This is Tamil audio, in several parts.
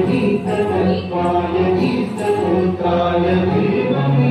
गीतकल्पाय गीतगोत्राय धीमहि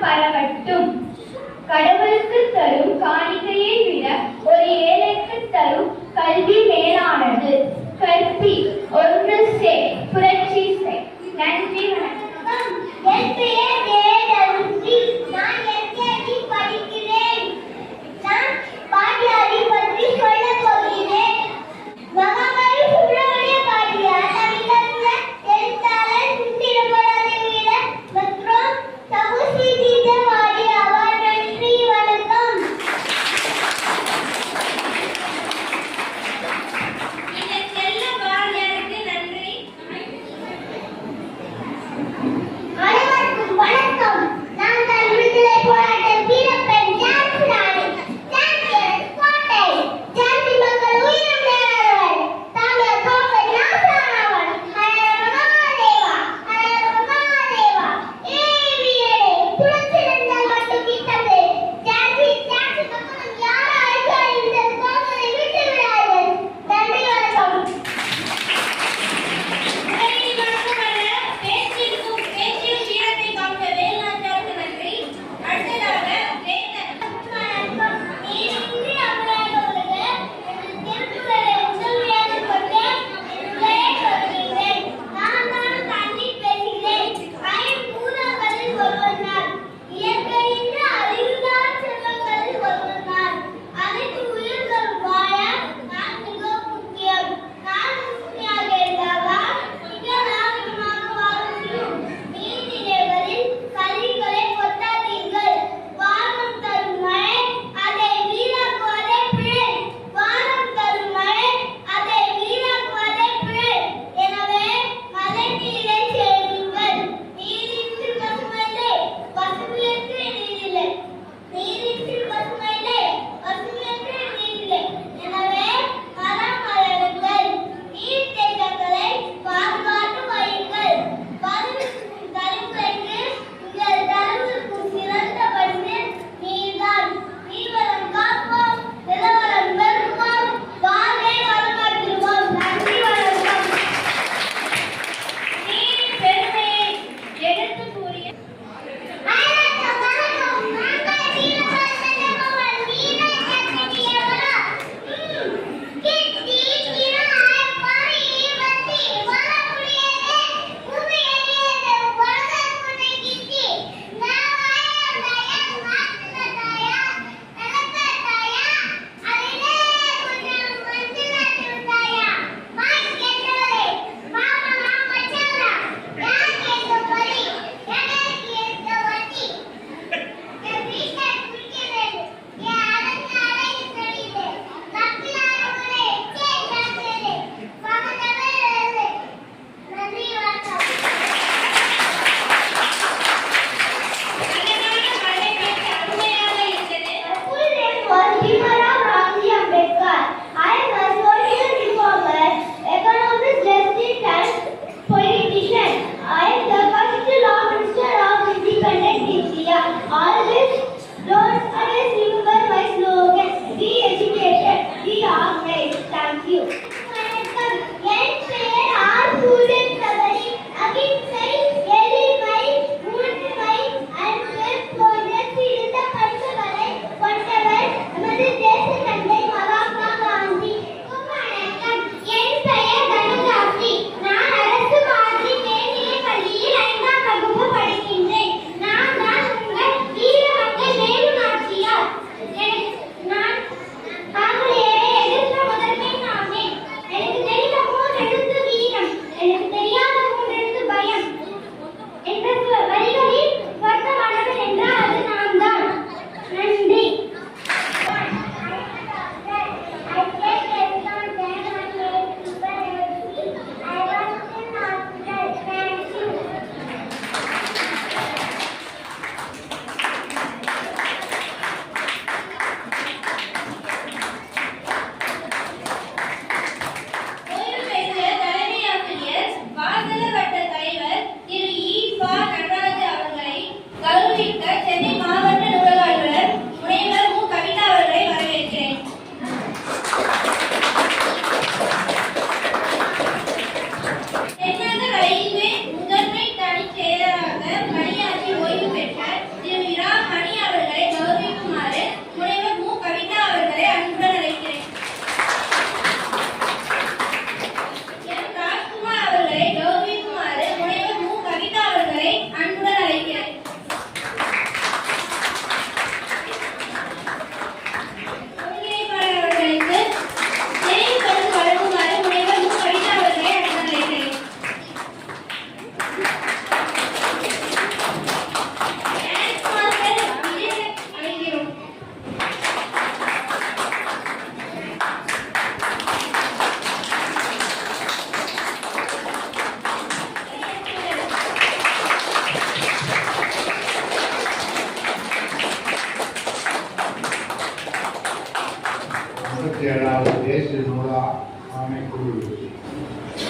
பரவட்டும். கடவுளுக்கு தரும் காணிக்கையை விட ஒரு ஏழைக்கு தரும் கல்வி மேலானது. கல்வி ஒன்று செய், புரட்சி செய். நன்றி, வணக்கம். என் பெயர் வேதவதி. நான் எல்கேஜி படிக்கிறேன். நான் பாட்டியாரை பற்றி சொல்ல போகிறேன். மகாகவி சுப்பிரமணிய பாட்டியார் தமிழக எழுத்தாளர், சித்திரப்படாத வீரர் மற்றும் சமூக தீவிரவாதி ஆவார். நன்றி, வணக்கம்.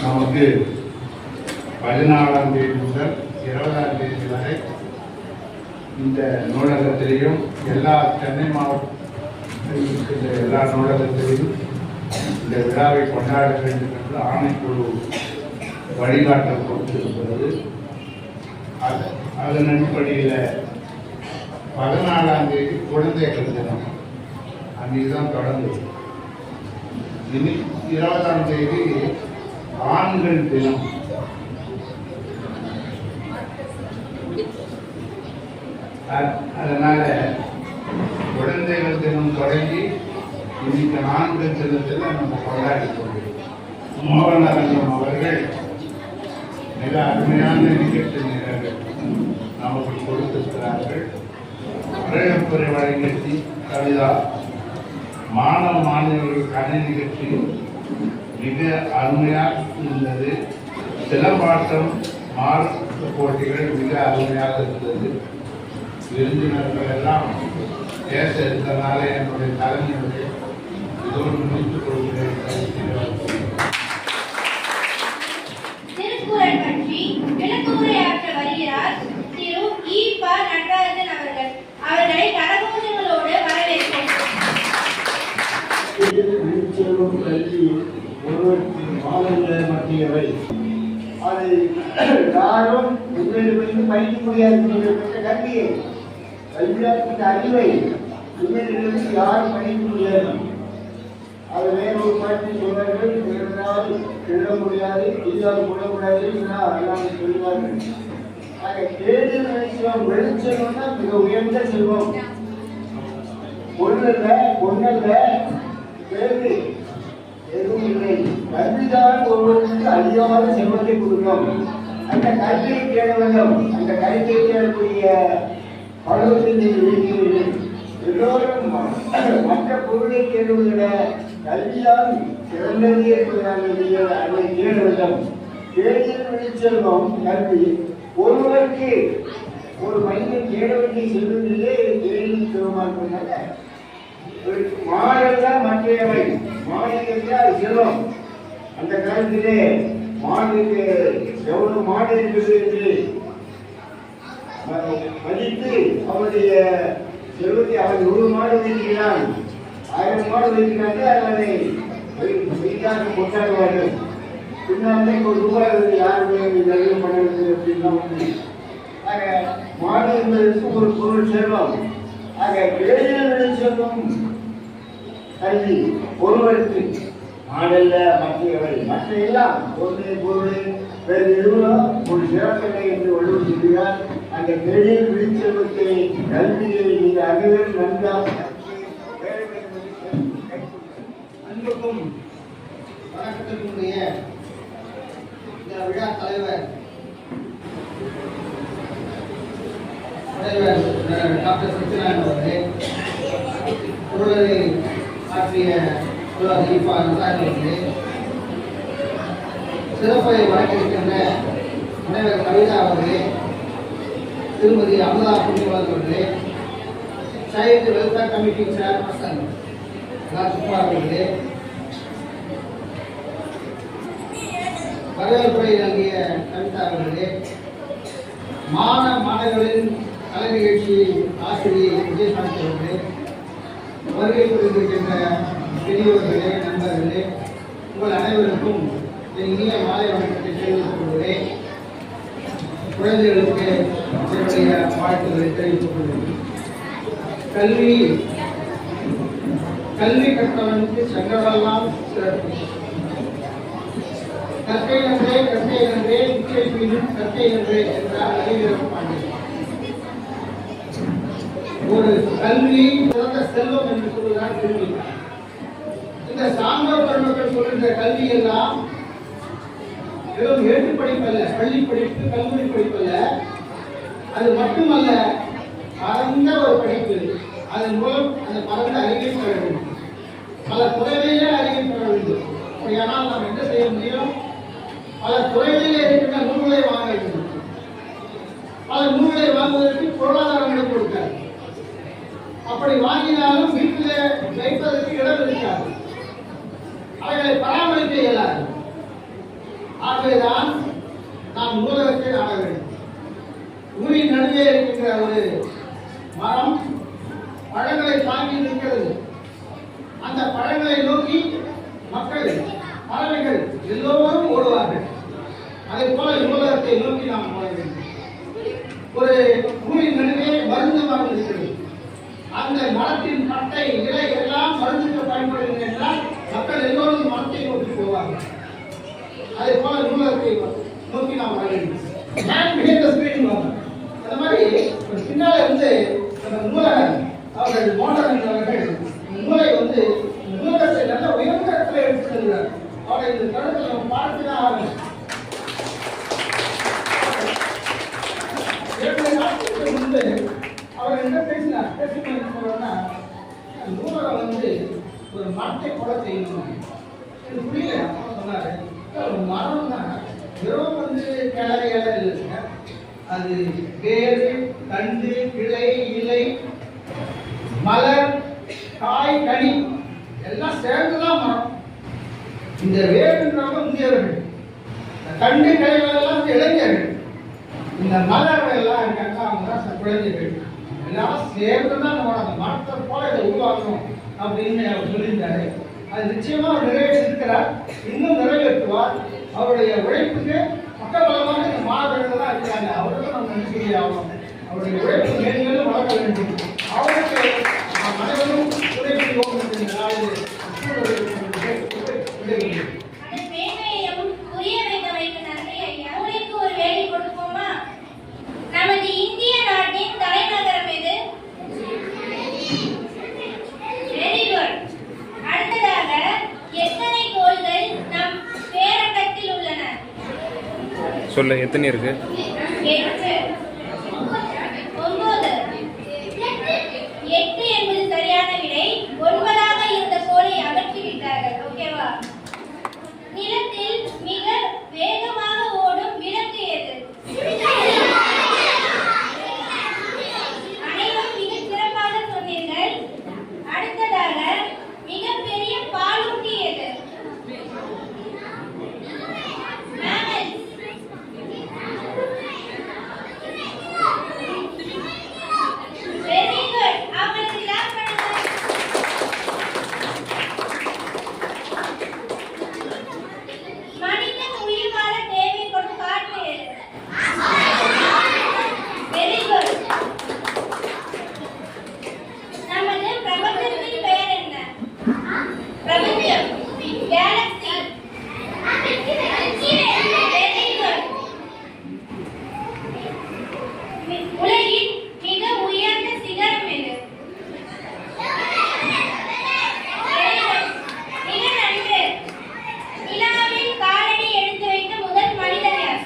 நமக்கு 14ஆம் தேதி முதல் 20ஆம் தேதி வரை இந்த நூலகத்திலையும் எல்லா சென்னை மாவட்டத்தில் இருக்கின்ற எல்லா நூலகத்திலையும் இந்த விழாவை கொண்டாட வேண்டும் என்று ஆணைக்குழு வழிகாட்டல் கொடுத்திருக்கிறது. அதன் அடிப்படையில் 14ஆம் தேதி குழந்தைகள் தினம் அன்றைக்குதான் தொடங்குது. இனி 20ஆம் தேதி ஆண்கள் தினம். அதனால குழந்தைகள் தினம் தொடங்கி இன்னைக்கு ஆண்கள் தினத்தில் நம்ம கொண்டாடி கொண்டிருக்கோம். மோகனரங்கம் அவர்கள் மிக அருமையான நிகழ்ச்சி நிகழ்வு நமக்கு கொடுத்திருக்கிறார்கள். வரவேற்புரை வழங்கி கவிதா மாணவ மாணவர்கள் கலை நிகழ்ச்சி மிக அருமையாக இருந்தது. சிலம்பாட்டம் மார்க் போட்டிகள் மிக அருமையாக இருந்தது. விருந்தினர்கள் எல்லாம் பேச இருந்தனால என்னுடைய தலைமையுடைய இதோடு முடித்துக் கொள்கிறேன். திருக்குறள் பற்றி விளக்கமுரையாற்ற வருகிறார் திரு ஈ. ப. நடராஜன் அவர்கள். அவர்களை கரகோஷங்களோடு வரவேற்கிறேன். கல்வி ஒருவருக்கு மாணவர்களை மத்தியவை அதை யாரும் உண்மையிலிருந்து படிக்க முடியாது. கல்வியை கல்வியாக்கின்ற அறிவை உண்மையிலிருந்து யாரும் படிக்க முடியாது. அது வேறொரு பாட்டி சொன்னார்கள், எழுத முடியாது, எதிராக கொள்ளக்கூடாது எல்லாம் சொல்வார்கள். ஆக கேள்வி நினைச்சோம் வெளிச்செல்வம்னா மிக உயர்ந்த செல்வம். பொண்ணல்ல கேள்வி எதுவும் இல்லை. கல்விதான் ஒருவருக்கு அழியாத செல்வத்தை கொடுக்கும். அந்த கல்வியை தேட வேண்டும். அந்த கல்வியை தேடக்கூடிய பருவத்தை நீங்கள் இருக்கிறீர்கள். எல்லோரும் மற்ற பொருளை தேடுவதிட கல்வியால் சிறந்தது என்பதை அதை தேட வேண்டும். தேடியில் வெளிச்செல்வம் கல்வி. ஒருவருக்கு ஒரு மனிதன் தேட வேண்டிய செல்வதிலே தேடியில் செல்வமாக மாடெல்லாம் மற்றையவை. மாடு செல்வம். அந்த காலத்திலே மாடுக்கு எவ்வளவு மாடு இருக்குது என்று மதித்து அவருடைய செல்வத்தை அவன் 100 மாடு வைக்கிறான், 1000 மாடு வைக்கிறாங்க. அதை வைக்காக கொண்டாடுவார்கள். பின்னாலே ₹1 யாருமே நல்ல பண்ணுறது அப்படின்னா ஆக மாடு என்பதற்கு ஒரு பொருள் செல்வம். ஆக வேலையில் செல்வம் கல்வி. ஒருவருக்கு மாடல்ல மற்றவை மற்ற எல்லாம் ஒன்று பொருள் வேறு எதுவும் ஒரு சிறப்பில்லை என்று வள்ளுவர் சொல்கிறார். அந்த வெளியில் விழிச்செல்வத்தை கல்வியை இந்த அனைவரும் நன்றாக அன்புக்கும் வணக்கத்திற்குரிய இந்த விழா தலைவர் டாக்டர் சத்யநாராயணன் அவர்களே, உரையை ஆற்றிய அவர்களே, சிறப்பை வழங்கியிருக்கின்ற முனைவர் கவிதா அவர்களே, திருமதி அமுதா புண்ணியவாள் அவர்களே, child welfare committee chairperson Subba அவர்களே, வரவேற்புரை நல்கிய கவிதா அவர்களே, மாணவர்களின் கலை நிகழ்ச்சி ஆசிரியர் விஜயகாந்த் அவர்களே, வருகை புரிந்திருக்கின்ற பெரியவர்களே, நண்பர்களே, உங்கள் அனைவருக்கும் இனிய மாலை வணக்கத்தை தெரிவித்துக் கொள்கிறேன். குழந்தைகளுக்கு என்னுடைய வாழ்த்துக்களை தெரிவித்துக் கொள்கிறேன். கல்வி கற்றவனுக்கு சென்றவெல்லாம் சிறப்பு. கற்கை நன்றே நிச்சயம் கற்கை நன்றே என்றார் அறிவியல் பாண்டியன். ஒரு கல்வி சிறந்த செல்வம் என்று சொல்லுகிறார் திருவள்ளுவர். இந்த சான்றோர் பெருமக்கள் சொல்கின்ற கல்வி எல்லாம் வெறும் ஏட்டு படிப்பல்ல, பள்ளி படிப்பு, கல்லூரி படிப்பல்ல. அது மட்டுமல்ல, பரந்த ஒரு படிப்பு. அதன் மூலம் அந்த பரந்த அறிவை பெற வேண்டும். பல துறைகளிலே அறிவை பெற வேண்டும். அப்படியானால் நாம் என்ன செய்ய முடியும்? பல துறைகளிலே இருக்கின்ற நூல்களை வாங்க வேண்டும். பல நூல்களை வாங்குவதற்கு பொருளாதாரங்களை கொடுக்காது. அப்படி வாங்கினாலும் வீட்டிலே வைப்பதற்கு இடம் இருக்காது. அவைகளை பராமரிக்க இயலாது. ஆகவேதான் நாம் நூலகத்தை நாட வேண்டும். ஊரின் நடுவே இருக்கின்ற ஒரு மரம் பழங்களை தாங்கி நிற்கிறது. அந்த பழங்களை நோக்கி மக்கள், பறவைகள் எல்லோரும் ஓடுவார்கள். அதே போல நூலகத்தை நோக்கி நாம் ஓட வேண்டும். ஒரு ஊரின் நடுவே மருந்து மரம் இருக்கிறது. அந்த மரத்தின் பட்டை இலை எல்லாம் மருந்துக்கு பயன்படுகிறது என்றால் மக்கள் எல்லோரும் மரத்தை நோக்கி போவார்கள். அதே போல நூலகத்தை நோக்கி நாம் வர வேண்டும். அந்த மாதிரி பின்னால நூலகர் அவர்கள் மோகன் அவர்கள் நூலை நூலகத்தை நல்ல உயர்ந்த இடத்துல எடுத்து செல்கிறார். அவரை இந்த தருணத்தில் நம்ம பார்த்துதான் ஆகணும். முன்பு அவர் என்ன பேசினார்? பேசினா நூலகம் ஒரு மரத்தை போல செய்யணும். இது புரியல. சொன்னாரு ஒரு மரம் தான் வெறும் கிளறி இலை இல்லைங்க. அது வேறு, தண்டு, கிளை, இலை, மலர், காய், கனி எல்லாம் சேர்ந்துதான் மரம். இந்த வேறுன்றவங்க முதியவர்கள், தண்டு கிளைகள் எல்லாம் இளைஞர்கள், இந்த மலர் எல்லாம் இருக்காங்க அவங்க தான் குழந்தைகள். எல்லாம் சேர்ந்துதான் நம்ம அந்த மரத்தை போல இதை உருவாக்கணும் அப்படின்னு அவர் சொல்லியிருந்தாரு. அது நிச்சயமா அவர் நிறைவேற்றிருக்கிறார், இன்னும் நிறைவேற்றுவார். அவருடைய உழைப்புக்கு பக்கபலமாக இந்த மாணவர்கள் தான் இருக்கிறாங்க. அவர்களும் நம்ம நன்றி சொல்லி ஆகணும். அவருடைய உழைப்பு மேலும் வளர்க்க வேண்டும். அவருக்கு அனைவரும் துணை செய்வோம் என்று நாளில் புரிய வைத்தமைக்கு நன்றி ஐயா. உங்களுக்கு ஒரு வேலை கொடுப்போமா? நமது இந்திய நாட்டின் தலைநகரம் எது? Very good. அடுத்ததாக எத்தனை கோள்கள் நம் பேரண்டத்தில் உள்ளன? சொல்ல எத்தனை இருக்கு? 8. 9. 8 என்பது சரியான விடை. 9ஆக இருந்த கோளை அகற்றிவிட்டார்கள். ஓகேவா? நிலத்தில் மிக வேகமாக ஓடும் விலங்கு எது? அனைவரும் மிக சிறப்பாக சொன்னீர்கள். அடுத்ததாக மிகப்பெரிய பாலூட்டி எது? Very good. அவங்களுக்கு கிளாப் பண்ணுங்க. மனிதன் உயிர் வாழ தேவைப்படும் காற்று எது? Very good. நமது பிரபஞ்சத்தின் பெயர் என்ன? பிரபஞ்சம், கேலக்ஸி. Very good. உலகின் மிக உயர்ந்த சிகரம் எது? மிக நன்று. நிலாவில் காலடி எடுத்து வைத்த முதல் மனிதர் யார்?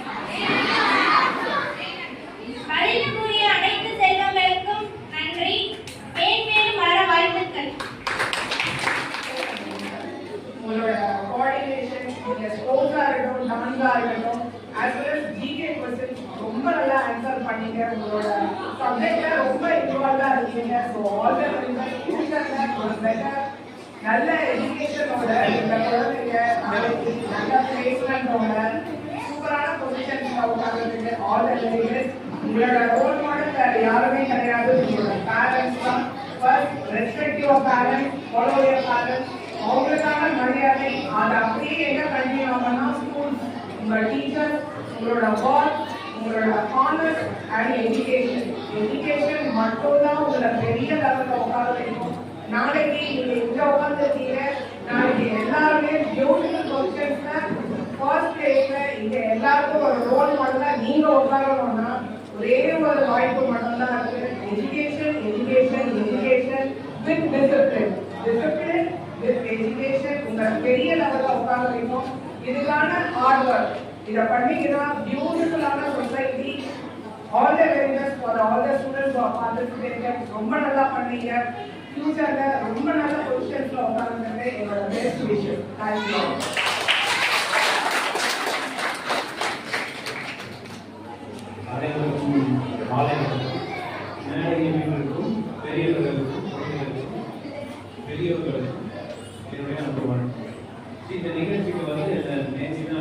பதில் கூறிய அனைத்து செல்வங்களுக்கும் நன்றி. மேன்மேலும் வளர வாழ்த்துக்கள். உங்களோட கோஆர்டினேஷன், நீங்க ஸ்போர்ட்ஸா இருக்கட்டும், டான்ஸா இருக்கட்டும், as well as GK questions ரொம்ப நல்லா ஆன்சர் பண்ணீங்க. உங்களோட சப்ஜெக்ட்ல ரொம்ப இன்வால்வா இருக்கீங்க. So all the very best. ஃபியூச்சர்ல ஒரு பெட்டர் நல்ல எஜுகேஷனோட இந்த குழந்தைங்க நாளைக்கு நல்ல பிளேஸ்மெண்டோட சூப்பரான பொசிஷன்ஸ்ல உட்கார்ந்துருக்கு. All the very best. உங்களோட ரோல் மாடல் வேற யாருமே கிடையாது, உங்களோட பேரண்ட்ஸ் தான். First respect your parents, follow your parents. அவங்களுக்கான மரியாதை அதை அப்படியே எங்க கண்டினியூ ஆகணும்னா ஸ்கூல், உங்க டீச்சர், உங்களோட ஒர்க், உங்களோட ஹானர் அண்ட் எஜுகேஷன். எஜுகேஷன் மட்டும்தான் உங்களை பெரிய லெவல்ல உட்கார வைக்கும். நாளைக்கு நீங்க இங்க உட்காந்துருக்கீங்க, நாளைக்கு எல்லாருமே பியூட்டிஃபுல் பொசிஷன்ஸ்ல ஃபர்ஸ்ட் பிளேஸ்ல இங்க எல்லாருக்கும் ஒரு ரோல் மாடலா நீங்க உட்காரணும்னா ஒரே ஒரு வாய்ப்பு மட்டும்தான் இருக்கு. Education, education, education with discipline. Discipline with education உங்களை பெரிய லெவல்ல உட்கார வைக்கும். இதுக்கான ஹார்ட் ஒர்க். இதை பண்ணீங்கன்னா பியூட்டிஃபுல்லான society. All the very best for all the students of participated. ரொம்ப நல்லா பண்ணீங்க. ஃபியூச்சர்ல ரொம்ப நல்ல பொசிஷன்ஸ்ல உட்கார்ந்துட்டு என்னோட பெஸ்ட் விஷயம். தேங்க்யூ. அனைவருக்கும் மாலை மேடைகளுக்கும் பெரியவர்களுக்கும் குழந்தைகளுக்கும் பெரியவர்களுக்கும் என்னுடைய அன்பு வணக்கம். இந்த நிகழ்ச்சிக்கு என்ன நேசினா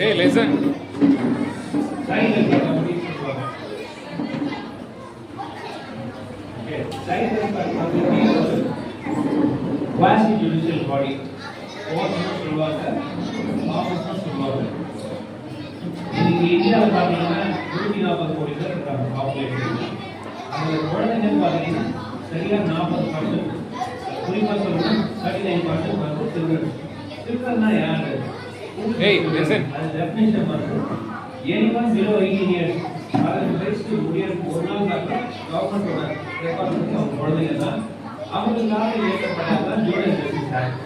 Hey, listen. Child welfare committee சொல்லுவாங்க. Okay, child welfare committee ஒரு quasi judicial body. கோர்ட்னு சொல்லுவாங்க, ஆஃபீஸ்னு சொல்லுவாங்க. இன்னைக்கு இந்தியாவில் பார்த்தீங்கன்னா 140 கோடி பேர் இருக்காங்க பாப்புலேஷன். அந்த குழந்தைங்க பார்த்தீங்கன்னா சரியா 40%, குறிப்பாக சொல்லணும் 39% வந்து சில்ட்ரன். சில்ட்ரன்னா யாரு? Hey, listen. அது டெஃபினிஷன் வந்து anyone below 18 years. அதாவது வயசு முடியறதுக்கு ஒரு நாள் தான் கவர்மெண்டோட ரெக்கார்ட் பண்ணி அவங்க குழந்தைங்க தான் அவங்களுக்காக இயக்கப்பட்டதான் ஜூனியர் ஜஸ்டிஸ் ஆக்ட்.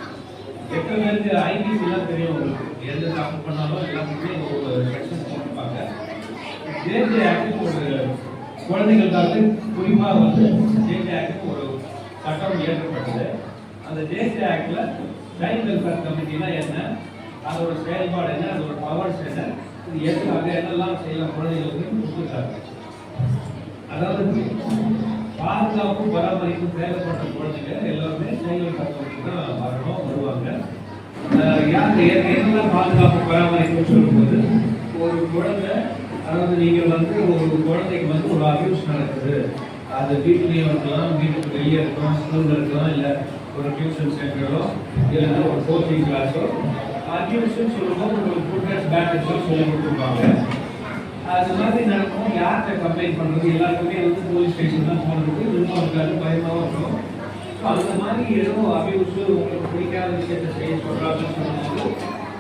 எத்தனை பேருக்கு ஐபிசி எல்லாம் தெரியும் உங்களுக்கு? எந்த தப்பு பண்ணாலும் எல்லாத்துக்குமே ஒரு செக்ஷன் போட்டிருப்பாங்க. ஜேஜே ஆக்ட் ஒரு குழந்தைகளுக்காக குறிப்பாக வந்து ஜேஜே ஆக்ட் ஒரு சட்டம் இயற்றப்பட்டது. அந்த ஜேஜே ஆக்ட்ல சைல்ட் வெல்ஃபேர் கமிட்டினா என்ன, அதோட செயல்பாடு என்ன, அதோட பவர்ஸ் என்ன, இது எதுக்காக என்னெல்லாம் செய்யலாம் குழந்தைகளுக்கு கொடுத்துருக்காங்க. அதாவது பாதுகாப்பு பராமரிப்பு தேவைப்பட்ட குழந்தைங்க எல்லாருமே சைல்ட் வெல்ஃபேர் கமிட்டி தான் வருவாங்க. யாருக்கு என்னெல்லாம் பாதுகாப்பு பராமரிப்புன்னு சொல்லும்போது ஒரு குழந்தை, அதாவது நீங்கள் வந்து ஒரு குழந்தைக்கு வந்து ஒரு அபியூஸ் நடக்குது, அது வீட்லேயும் இருக்கலாம், வீட்டுக்கு வெளியே இருக்கலாம், ஸ்கூலில் இருக்கலாம், இல்லை ஒரு டியூஷன் சென்டரோ இல்லைன்னா ஒரு கோச்சிங் கிளாஸோ. அபியூஸ்ன்னு சொல்லும்போது உங்களுக்கு குட் டச் பேட் டச் சொல்லி கொடுத்துருப்பாங்க. அது மாதிரி நடக்கும். யார்கிட்ட கம்ப்ளைண்ட் பண்ணுறது, எல்லாருக்குமே வந்து போலீஸ் ஸ்டேஷன் தான் போகிறதுக்கு விருப்பம் இருக்காது, பயமாகவும் இருக்கும். ஸோ அந்த மாதிரி ஏதோ அபியூஸு உங்களுக்கு பிடிக்காத விஷயத்தை செய்ய சொல்கிறாங்கன்னு சொல்லும்போது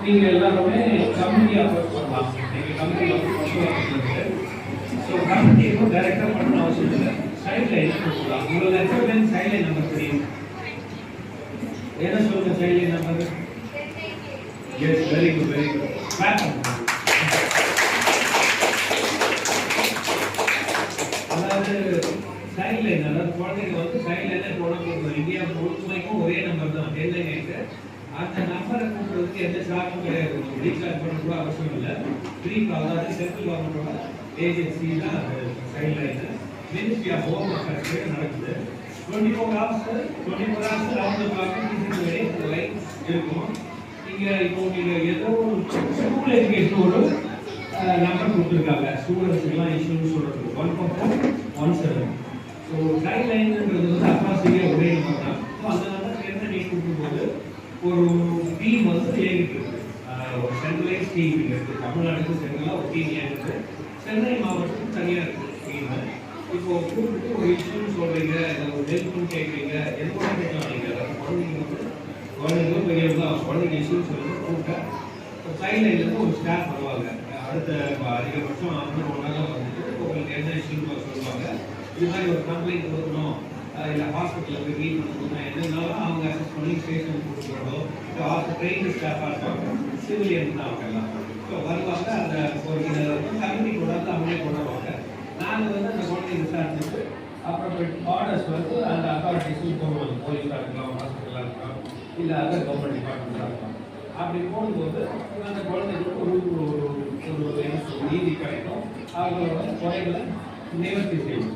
நீங்கள் எல்லாருமே கமிட்டி அப்ரோச் பண்ணலாம். நீங்கள் கமிட்டி அப்ரோச் ஸோ கமிட்டிக்கும் டைரெக்டாக பண்ணணும் அவசியம் இல்லை. சைடில் என்ன சொல்லலாம், உங்களோட எக்ஸப்டன் சைடில் நம்பர் தெரியும். என்ன சொல்லுங்க சைடில் number? Yes, very good, very good. அதாவது சைல்ட் லைன், அதாவது குழந்தைங்க வந்து சைல்ட் லைன் போட இந்தியா முழுமைக்கும் ஒரே நம்பர் தான், 1098. அந்த நம்பரை கூப்பிடுறதுக்கு எந்த சார்ஜும் கிடையாது. ரீசார்ஜ் பண்ண கூட அவசியம் இல்லை. ஃப்ரீ கால், அதாவது சென்ட்ரல் கவர்மெண்டோட ஏஜென்சி தான் child line. Ministry of home affairs நடக்குது. 24 hours ரவுண்ட் கிளாக் லைன் இருக்கும். நீங்கள் இப்போ நீங்கள் ஏதோ ஒரு ஸ்கூல் எஜுகேஷன் ஒரு நம்பர் கொடுத்துருக்காங்க ஸ்டூடெண்ட்ஸுக்கெல்லாம் இஷ்யூன்னு சொல்கிறது 14417. ஸோ சைல்ட் லைன்ன்றது வந்து அப்ராக்சிமேட்டாக ஒரே நம்பர் தான். ஸோ அந்த நம்பர் என்ன நீங்கள் கொடுக்கும்போது ஒரு டீம் வந்து இயங்கிட்டு இருக்கு. ஒரு சென்ட்ரலைஸ் டீம் இருக்குது. தமிழ்நாட்டுக்கு சென்ட்ரலாக ஒரு டீம் இயங்குது. சென்னை மாவட்டத்துக்கு தனியாக இருக்குது டீம். இப்போ கூப்பிட்டு ஒரு இஷ்யூன்னு சொல்கிறீங்க, இல்லை ஒரு ஹெல்ப்னு கேட்குறீங்க, எதுவும் கேட்கலாம். நீங்கள் குழந்தைங்க வந்து குழந்தைங்களும் பெரியவங்க குழந்தைங்க இஷ்யூன்னு சொல்லிட்டு கூப்பிட்டா சைல்ட் லைன்லேருந்து ஒரு ஸ்டாஃப் வருவாங்க. அடுத்த அதிகபட்சம் 1 நாளாக வந்துட்டு உங்களுக்கு என்ன இஷ்யூன்னு சொல்லுவாங்க. இது மாதிரி ஒரு கம்ப்ளைண்ட் கொடுக்கணும், இல்லை ஹாஸ்பிட்டலில் போய் மீட் பண்ணணும், என்னன்னாலும் அவங்க அசஸ் பண்ணி ஸ்டேஷனுக்கு கொடுத்துக்கிறதோ, இல்லை ட்ரெயின் ஸ்டாஃபாக இருப்பாங்க, சிவிலியன் தான் அவங்க எல்லாம். ஸோ வருவாங்க. அந்த ஒரு கமிட்டி கொண்டாந்து அவங்களே கொண்டாடுவாங்க. நாங்கள் வந்து அந்த குழந்தைய விசாரிச்சுட்டு அப்புறம் ஆர்டர்ஸ் வந்து அந்த அத்தாரிட்டிஸும் போடுவாங்க. போலீஸாக இருக்கலாம், ஹாஸ்பிட்டலாக இருக்கலாம், இல்லை அதர் கவர்மெண்ட் டிபார்ட்மெண்ட்டாக இருக்கலாம். அப்படி போகும்போது அந்த குழந்தைங்களுக்கு ஒரு நீதி கிடைக்கும். அவங்களோட குறைகளை நிவர்த்தி செய்யும்.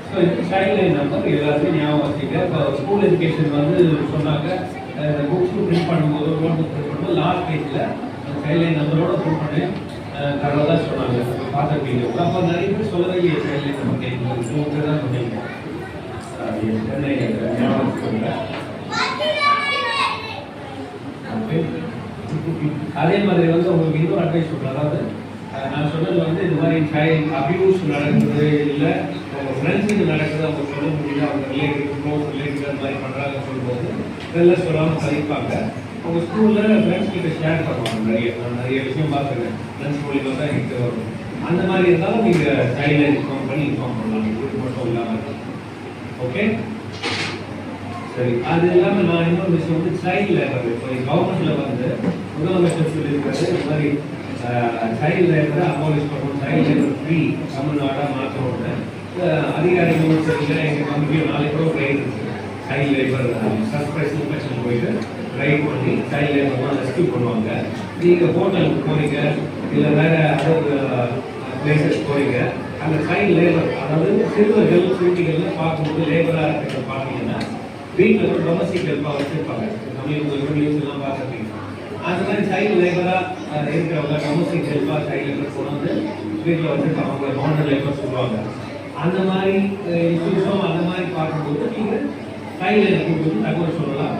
ஸோ இது சைல்ட் லைன் நம்பர் எல்லாத்தையும் ஞாபகம் வச்சுக்க. இப்போ ஸ்கூல் எஜுகேஷன் வந்து சொன்னாங்க, இந்த புக்ஸ் பிரிண்ட் பண்ணும்போது நோட் புக் பிரிண்ட் பண்ணும்போது லாஸ்ட் பேஜில் அந்த சைல்ட் லைன் நம்பரோட பிரிண்ட் பண்ணி தரதாக சொன்னாங்க. பார்த்துருக்கீங்க. அப்போ நிறைய பேர் சொல்லவே சைல்ட் லைன் நம்பர் கேட்கும்போது 2 பேர் தான் சொன்னீங்க. ஞாபகம் வச்சுக்கோங்க. அதே மாதிரி வந்து உங்களுக்கு இன்னொரு அட்வைஸ் சொல்கிறேன். அதாவது நான் சொன்னது வந்து இந்த மாதிரி சைல்ட் அபியூஸ் நடக்குது, இல்லை உங்கள் ஃப்ரெண்ட்ஸுக்கு நடக்குது, அவங்க சொல்ல முடியல, அவங்க ரிலேட்டிவ் க்ளோஸ் ரிலேட்டிவ் அந்த மாதிரி பண்ணுறாங்கன்னு சொல்லும்போது இதெல்லாம் சொல்லாமல் கழிப்பாங்க. உங்கள் ஸ்கூலில் ஃப்ரெண்ட்ஸ் கிட்ட ஷேர் பண்ணுவாங்க. நிறைய விஷயம் பார்த்துருக்கேன். ஃப்ரெண்ட்ஸ் மூலியமாக தான் எங்கிட்ட வரும். அந்த மாதிரி இருந்தாலும் நீங்கள் சைல்ட் லைன் இன்ஃபார்ம் பண்ணி இன்ஃபார்ம் பண்ணலாம். இது மட்டும் இல்லாமல். ஓகே, சரி. அது இல்லாமல் நான் இன்னொரு விஷயம் வந்து சைல்ட் லேபர். இப்போ கவர்மெண்ட்டில் வந்து முதலமைச்சர் சொல்லியிருக்காரு, இந்த மாதிரி சைல்ட் லேபரை அபாலிஷ் பண்ணணும், சைல்ட் லேபர் ஃப்ரீ தமிழ்நாடாக மாற்றணும்னு. அதிகாரிகளும் சரியில்லை. எங்கள் கம்பெனியும் நாளைக்கு கூட ரைட் இருக்குது. சைல்ட் லேபர் சர்ப்ரைஸ் இன்ஸ்பெக்ஷன் போயிட்டு ரைட் பண்ணி சைல்ட் லேபர்லாம் ரெஸ்கியூ பண்ணுவாங்க. நீங்கள் ஹோட்டலுக்கு போகிறீங்க, இல்லை வேறு அதர் பிளேசஸ் போகிறீங்க, அந்த சைல்ட் லேபர் அதாவது சிறுவர்கள் சிறுமிகள்லாம் பார்க்கும்போது லேபராக இருக்கிறத பார்த்தீங்கன்னா வீட்டில் வந்து டொமஸ்டிக் ஹெல்ப்பாக வச்சுருப்பாங்க. தமிழ் நியூஸ் எல்லாம் பார்த்துருப்பீங்க. அந்த மாதிரி சைல்டு லேபராக இருக்கிறவங்க கமர்ஷியல் ஹெல்ப்பாக சைல்டு லேபர் கொண்டு வந்து வீட்டில் வச்சுட்டு அவங்க பவுண்டர் லேபர் சொல்லுவாங்க. அந்த மாதிரி இஷ்யூஸும் அந்த மாதிரி பார்க்கும்போது நீங்கள் கையில் இருக்கும்போது தகவல் சொல்லலாம்.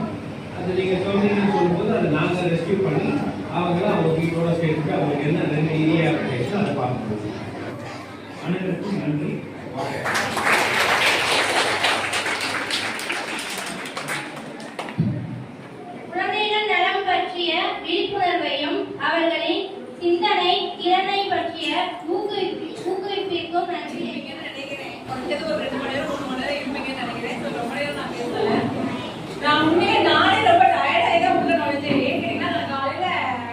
அது நீங்கள் சொன்னீங்கன்னு சொல்லும்போது அதை நாங்கள் ரெஸ்கியூ பண்ணி அவங்கள அவங்க வீட்டோட சேர்த்துட்டு அவங்களுக்கு என்ன ரெண்டு ஏரியா பேசணும் அதை பார்க்கணும். அனைவருக்கும் நன்றி. குழந்தைகள் நலம் பற்றிய விழிப்புணர்வையும் அவர்களின் சிந்தனை திறனை பற்றிய ஊக்குவிப்பிற்கும் நன்றி. ஒரு 2 மணி நேரம் 3 மணி நேரம் இருப்பீங்கன்னு நினைக்கிறேன். ரொம்ப நேரம் நான் பேசல. நான் உண்மையே நானே ரொம்ப டயர்டாகி தான் உள்ள நுழைஞ்சேன். ஏன் கேட்டீங்கன்னா நான் காலையில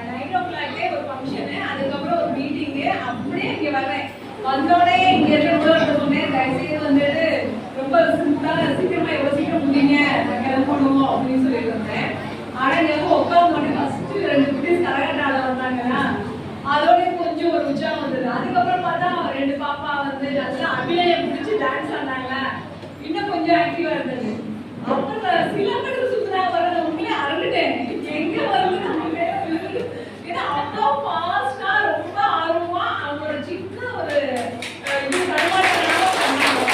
9 o'clock ஒரு ஃபங்க்ஷனு, அதுக்கப்புறம் ஒரு மீட்டிங்கு, அப்படியே இங்கே வர்றேன். வந்தோடனே இங்கே இருக்கிறவங்க சொன்னேன், தயவுசெய்து வந்துட்டு ரொம்ப சிம்பிளாக சீக்கிரமா எவ்வளோ சீக்கிரம் முடியுங்க நான் கிளம்பணும் அப்படின்னு சொல்லிட்டு வந்தேன். ஆனால் இங்கே உட்காந்தோடனே ஃபர்ஸ்ட் 2 குட்டீஸ் கரகட்டால வந்தாங்கன்னா அதோட கொஞ்சம் ஒரு உற்சாகம் வந்தது. அதுக்கப்புறம் பார்த்தா 2 பாப்பா வந்து நல்லா அபிநயம் பிடிச்சி டான்ஸ் ஆனாங்களா, இன்னும் கொஞ்சம் ஆக்டிவா இருந்தது. அப்புறம் சிலம்பரத்து சுத்தனா வர்றத உண்மையிலே அரண்டுட்டேன். எங்க வருது நமக்கு, ஏன்னா அவ்வளோ ஃபாஸ்டா ரொம்ப ஆர்வமா அவங்களோட சின்ன ஒரு இது தடுமாற்றமா பண்ணாங்க.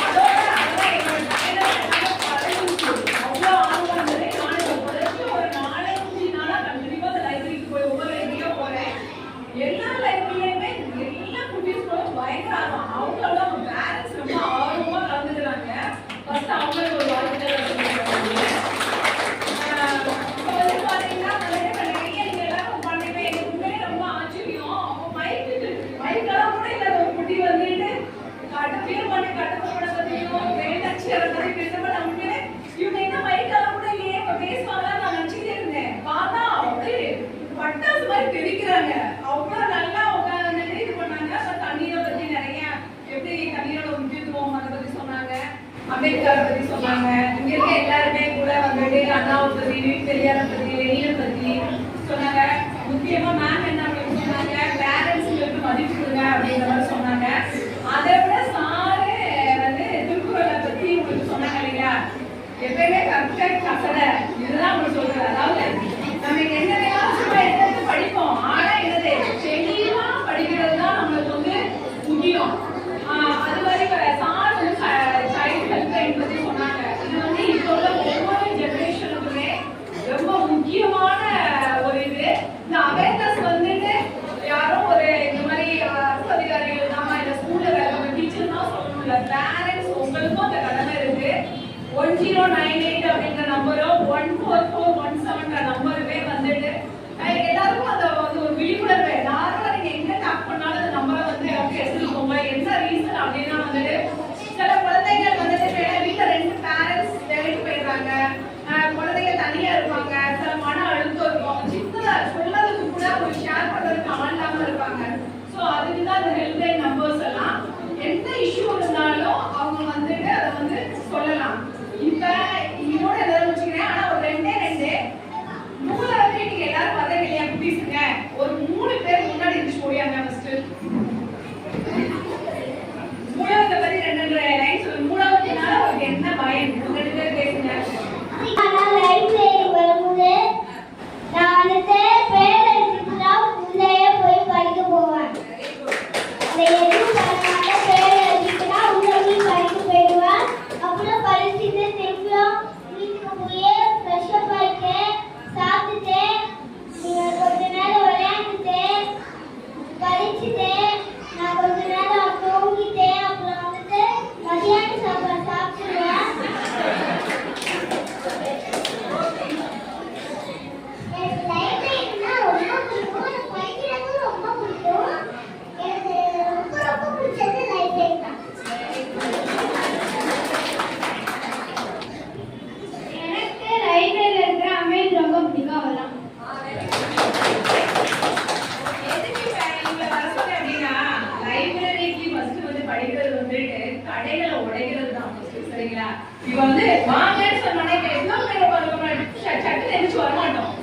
அதோட அதெல்லாம் என்னோட டைலர் பழகிச்சு. அவ்வளோ ஆர்வம் இருந்தது. நான் தொடர்ந்து ஒரு 4-5 நாளா கண்டிப்பா அந்த லைப்ரரிக்கு போய் ஒவ்வொரு லைப்ரரியா போறேன். எல்லா லைப்ரரியிலுமே எல்லா குட்டீஸ்களும் பயங்கர ஆர்வம். அவங்களோட பேரண்ட்ஸ் ரொம்ப ஆர்வமா கலந்துக்கிறாங்க. ஃபர்ஸ்ட் அவங்களுக்கு ஒரு வாழ்த்துக்கள் சொல்லிடுறாங்க. இப்போ வந்து பாத்தீங்கன்னா நிறைய நீங்க எல்லாரும் பண்ணுங்க. எனக்கு உண்மையிலே ரொம்ப ஆச்சரியம். அப்போ மைக்கெல்லாம் கூட இல்லை. ஒரு குட்டி வந்துட்டு பேர் பண்ணி கட்டுப்பட பத்தியும் வேண்டாட்சியரை பத்தி பேசுறப்ப நான் உண்மையிலே இவங்க என்ன மைக்கெல்லாம் கூட இல்லையே இப்போ பேசுவாங்க நான் நினைச்சுட்டே இருந்தேன். பார்த்தா அப்படியே பட்டாசு மாதிரி தெரிக்கிறாங்க. அவ்வளோ நல்லா உட்காந்து இது பண்ணாங்க. அப்புறம் தண்ணீரை பத்தி நிறைய எப்படி தண்ணீரோட முக்கியத்துவம் அதை பத்தி சொன்னாங்க. அம்பேத்கரை பத்தி சொன்னாங்க. இங்க இருக்க எல்லாருமே கூட வந்துட்டு அண்ணாவை பத்தி, பெரியாரை பத்தி, லெனினை பத்தி சொன்னாங்க. முக்கியமா மேம் என்ன அப்படின்னு சொன்னாங்க, பேரண்ட்ஸ்களுக்கு மதிப்பு கொடுங்க அப்படிங்கிற மாதிரி சொன்னாங்க. அதை விட சாரு வந்து திருக்குறளை பத்தி உங்களுக்கு சொன்னாங்க இல்லையா, எப்பயுமே கரெக்ட் கசடை இதுதான் உங்களுக்கு சொல்றது. அதாவது நம்ம என்ன வேணாலும் சும்மா எடுத்து படிப்போம். ஆனா என்னது தெளிவா படிக்கிறது தான் நம்மளுக்கு வந்து முக்கியம். அது மாதிரி சார் வந்து சைல்டு ஹெல்ப்லைன் பத்தி சொன்னாங்க. இது வந்து இப்போ உள்ள ஒவ்வொரு ஜெனரேஷனுக்குமே ரொம்ப முக்கியமான ஒரு இது. இந்த அவேர்னஸ் வந்துட்டு யாரும் ஒரு இந்த மாதிரி அரசு அதிகாரிகள் தான் இல்லை ஸ்கூல்ல வேலை டீச்சர் தான் சொல்லணும் இல்லை, பேரண்ட்ஸ் உங்களுக்கும் அந்த கடமை இருக்கு. 1098 அப்படிங்கிற நம்பரோ 14417 நம்பருமே வந்துட்டு எல்லாருக்கும் அந்த வந்து ஒரு விழிப்புணர்வு. நார்மலா நீங்க எங்க டாக் பண்ணாலும் அந்த நம்பரை வந்து எடுத்துக்கோங்க. என்ன ரீசன் அப்படின்னா வந்துட்டு சில குழந்தைகள் வந்துட்டு வீட்டுல 2 பேரண்ட்ஸ் வேலைக்கு போயிடுறாங்க, குழந்தைங்க தனியா இருப்பாங்க, சில மன அழுத்தம் இருக்கும், சின்னதா சொல்லதுக்கு கூட ஒரு ஷேர் பண்றதுக்கு ஆள் இல்லாம இருப்பாங்க. ஸோ அதுக்குதான் அந்த ஹெல்ப்லைன் நம்பர்ஸ் எல்லாம். எந்த இஷ்யூ இருந்தாலும் அவங்க வந்துட்டு அதை வந்து சொல்லலாம். இப்ப இதோட எல்லாரும் வச்சுக்கிறேன். ஆனா ஒரு 2 மூளை வந்து நீங்க எல்லாரும் பார்த்தா இல்லையா குட்டீஸுங்க, ஒரு 3 பேர் முன்னாடி இருந்துச்சு போடியாங்க. ஃபர்ஸ்ட் மூணாவது பத்தி 2 லைன் சொல்லுங்க. மூணாவதுனால உங்களுக்கு என்ன பயம்? 2 பேர் பேசுங்க. லைப்ரரி வரும்போது நான் வந்துட்டு பேரண்ட்ஸுக்கு தான் உள்ளேயே போய் படிக்க போவேன். அதை எதுவும் பண்ண மாட்டேன். பேரண்ட்ஸுக்கு தான் உள்ள போய் படிக்க போயிடுவேன். அப்புறம் படிச்சுட்டு திருப்பியும் வீட்டுக்கு போய் ஃப்ரெஷ் அப் ஆகிட்டு சாப்பிட்டுட்டு கொஞ்ச நேரம் விளையாண்டுட்டு படிச்சுட்டு நான் கொஞ்ச நேரம் தூங்கிட்டு அப்புறம் வந்துட்டு மதியான சாப்பாடு சாப்பிடுவேன். எனக்கு லைப்ரரினா ரொம்ப பிடிக்கும். எனக்கு படிக்கிறதும் ரொம்ப பிடிக்கும். எனக்கு ரொம்ப பிடிச்சது லைப்ரரி தான். எனக்கு லைப்ரரியில இருக்கிற அமைதி ரொம்ப பிடிக்கும். அவெல்லாம் லைப்ரரிக்கு ஃபர்ஸ்ட் வந்து படிக்கிறது வந்துட்டு கடைகளை உடைக்கிறது தான் ஃபர்ஸ்ட். சரிங்களா? இப்போ வந்து வாங்கன்னு சொன்னோன்னே இப்போ எவ்வளோ பேர் வருவாங்க, சட்டு தெரிஞ்சு வரமாட்டோம்.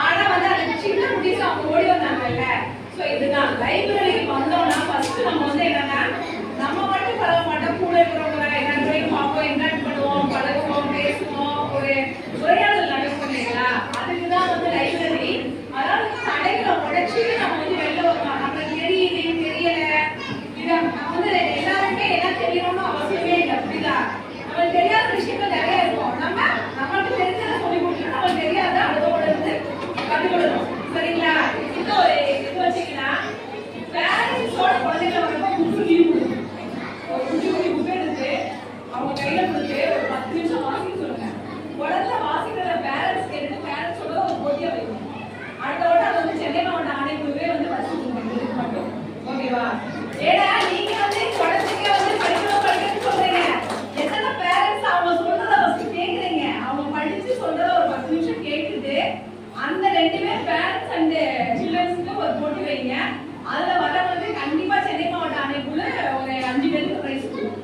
ஆனா வந்து அந்த சின்ன குட்டீஸ் அவங்க ஓடி வந்தாங்கல்ல. ஸோ இதுதான் லைப்ரரிக்கு வந்தோம்னா ஃபர்ஸ்ட் நம்ம வந்து என்னன்னா நம்ம மட்டும் பழக மாட்டோம், கூட இருக்கிறவங்க எல்லாருமே பார்ப்போம், இன்ட்ராக்ட் பண்ணுவோம், பழகுவோம், பேசுவோம், ஒரு உரையாடல் நடக்கும் இல்லைங்களா? ஏன்னா நீங்க வந்து குழந்தைங்க வந்து படிக்கணும்னு சொல்றீங்க. எத்தனை பேரண்ட்ஸ் அவங்க சொல்றத ஃபர்ஸ்ட் கேக்குறீங்க. அவங்க படிச்சு சொல்றத ஒரு 10 நிமிஷம் கேட்டுட்டு அந்த 2 பேர் பேரண்ட்ஸ் அண்ட் சில்ட்ரன்ஸ்க்கு ஒரு போட்டி வைங்க. அதுல வரவங்களுக்கு கண்டிப்பா சென்னை மாவட்ட ஆணைக்குள்ள ஒரு 5 பேருக்கு பிரைஸ் கொடுங்க.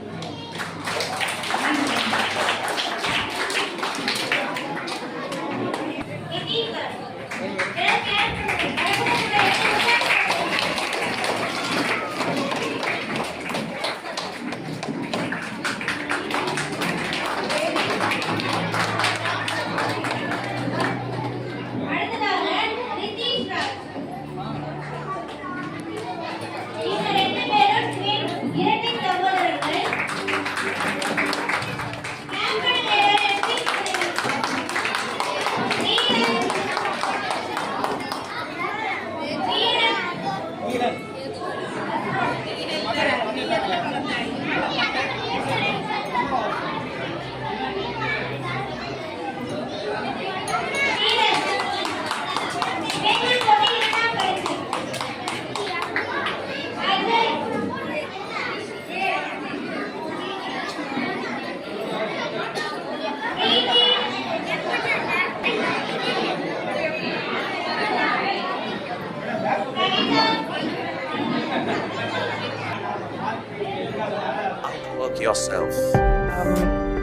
Outwork yourself.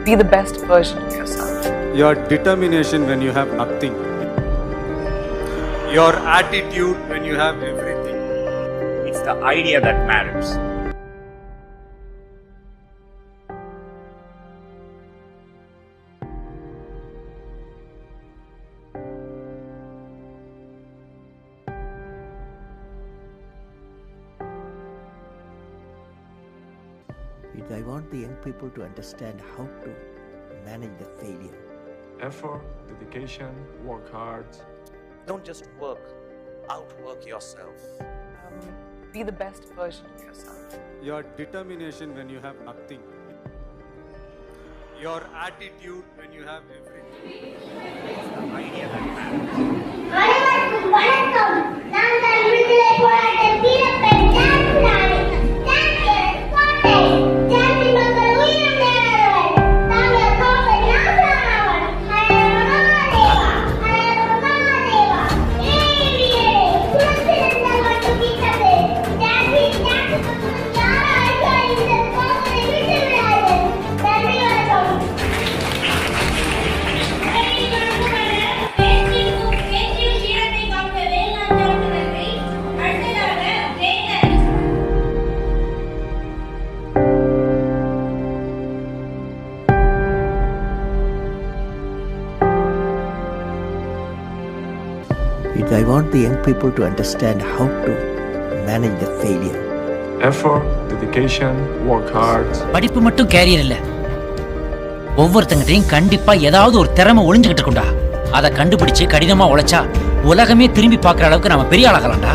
Be the best version of yourself. Your determination when you have nothing. Your attitude when you have everything. It's the idea that matters. I want the young people to understand how to manage the failure. Effort, dedication, work hard. Don't just work, outwork yourself. Be the best version of yourself. Your determination when you have nothing. Your attitude when you have everything. It's the idea that matters. அனைவருக்கும் வணக்கம். நான் தான் விடுதலை போராட்ட வீரப்பெண் ஜான்சி ராணி. ஜான்சி கோட்டை. ஜான்சி மக்கள் உயிரும் நேராதவர். தாங்கள் கோட்டை நாசமானவர். ஹரஹர மகாதேவா. ஏவியே குலத்திருந்த மட்டும் கிட்டது. ஜான்சி மக்கள் யாராலும் இந்த கோட்டை விட்டு விடாது. நன்றி வணக்கம். I want the young people to understand how to manage the failure. Effort, dedication, work hard. படிப்பு மட்டும் கேரியர் இல்ல, ஒவ்வொருத்தங்கிட்டையும் கண்டிப்பா ஏதாவது ஒரு திறமை ஒளிஞ்சுகிட்டு இருக்கும்டா. அதை கண்டுபிடிச்சு கடினமா உழைச்சா உலகமே திரும்பி பார்க்குற அளவுக்கு நம்ம பெரிய ஆளாகலாம்டா.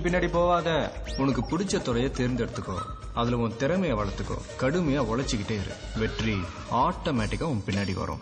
பின்னாடி போவாத, உனக்கு பிடிச்ச துறையை தேர்ந்தெடுத்துக்கோ, அதுல உன் திறமையை வளர்த்துக்கோ, கடுமையா உழைச்சிக்கிட்டே இரு, வெற்றி ஆட்டோமேட்டிக்கா உன் பின்னாடி வரும்.